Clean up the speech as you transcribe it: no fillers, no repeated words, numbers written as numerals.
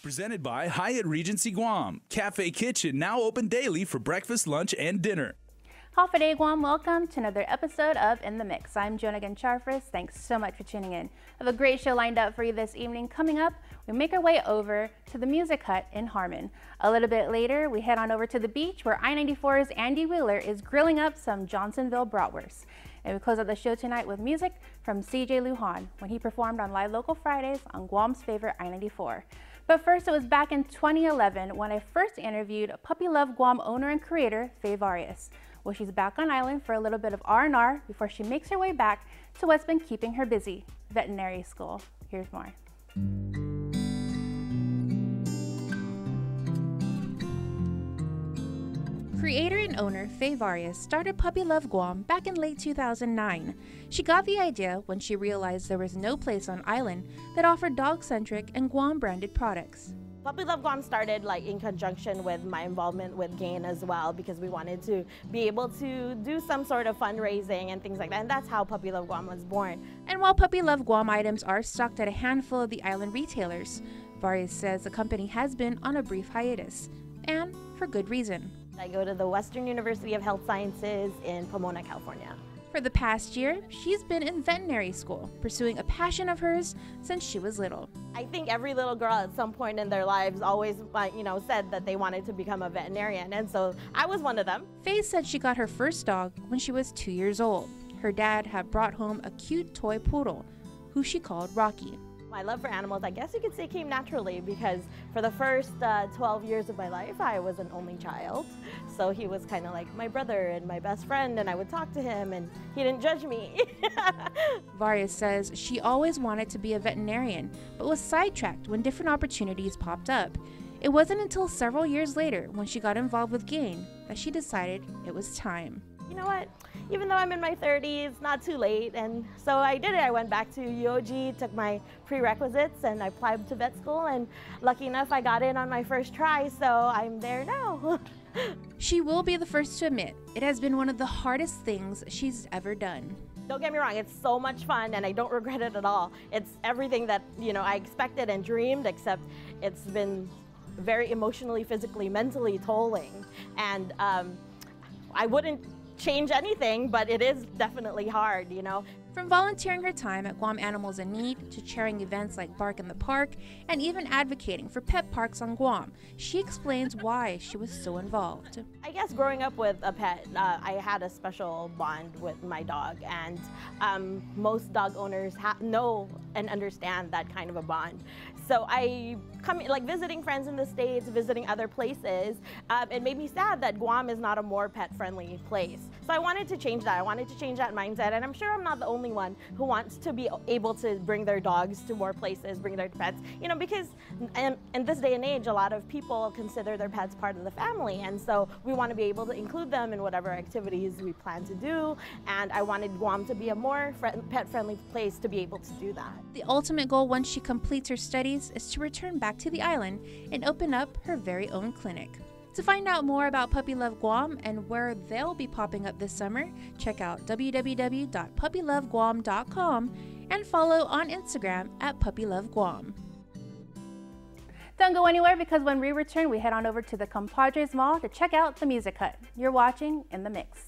Presented by Hyatt Regency Guam. Cafe Kitchen now open daily for breakfast, lunch, and dinner. Hafa Guam, welcome to another episode of In the Mix. I'm Jonah Gancharfris. Thanks so much for tuning in. I have a great show lined up for you this evening. Coming up, we make our way over to the Music Hut in Harmon. A little bit later, we head on over to the beach where I-94's Andy Wheeler is grilling up some Johnsonville bratwurst. And we close out the show tonight with music from CJ Lujan when he performed on Live Local Fridays on Guam's favorite I-94. But first, it was back in 2011 when I first interviewed Puppy Love Guam owner and creator Faye Varias. Well, she's back on island for a little bit of R&R before she makes her way back to what's been keeping her busy, veterinary school. Here's more. Creator and owner Faye Varias started Puppy Love Guam back in late 2009. She got the idea when she realized there was no place on island that offered dog-centric and Guam-branded products. Puppy Love Guam started in conjunction with my involvement with GAIN as well, because we wanted to be able to do some sort of fundraising and things like that, and that's how Puppy Love Guam was born. And while Puppy Love Guam items are stocked at a handful of the island retailers, Varias says the company has been on a brief hiatus, and for good reason. I go to the Western University of Health Sciences in Pomona, California. For the past year, she's been in veterinary school, pursuing a passion of hers since she was little. I think every little girl at some point in their lives always, said that they wanted to become a veterinarian, and so I was one of them. Faye said she got her first dog when she was 2 years old. Her dad had brought home a cute toy poodle, who she called Rocky. My love for animals, I guess you could say, came naturally because for the first 12 years of my life, I was an only child. So he was kind of like my brother and my best friend, and I would talk to him and he didn't judge me. Varias says she always wanted to be a veterinarian, but was sidetracked when different opportunities popped up. It wasn't until several years later when she got involved with GAIN that she decided it was time. You know what? Even though I'm in my 30s, not too late, and so I did it. I went back to UOG, took my prerequisites, and I applied to vet school, and lucky enough I got in on my first try, so I'm there now. She will be the first to admit it has been one of the hardest things she's ever done. Don't get me wrong, it's so much fun and I don't regret it at all. It's everything that I expected and dreamed, except it's been very emotionally, physically, mentally tolling, and I wouldn't change anything, but it is definitely hard, From volunteering her time at Guam Animals in Need to chairing events like Bark in the Park and even advocating for pet parks on Guam, she explains why she was so involved. I guess growing up with a pet, I had a special bond with my dog, and most dog owners know and understand that kind of a bond. So visiting friends in the States, visiting other places, it made me sad that Guam is not a more pet-friendly place. So I wanted to change that. I wanted to change that mindset, and I'm sure I'm not the only one who wants to be able to bring their dogs to more places, bring their pets, because in this day and age, a lot of people consider their pets part of the family, and so we want to be able to include them in whatever activities we plan to do, and I wanted Guam to be a more pet-friendly place to be able to do that. The ultimate goal once she completes her studies is to return back to the island and open up her very own clinic. To find out more about Puppy Love Guam and where they'll be popping up this summer, check out www.puppyloveguam.com and follow on Instagram at Puppy Love Guam. Don't go anywhere, because when we return, we head on over to the Compadres Mall to check out the Music Hut. You're watching In the Mix.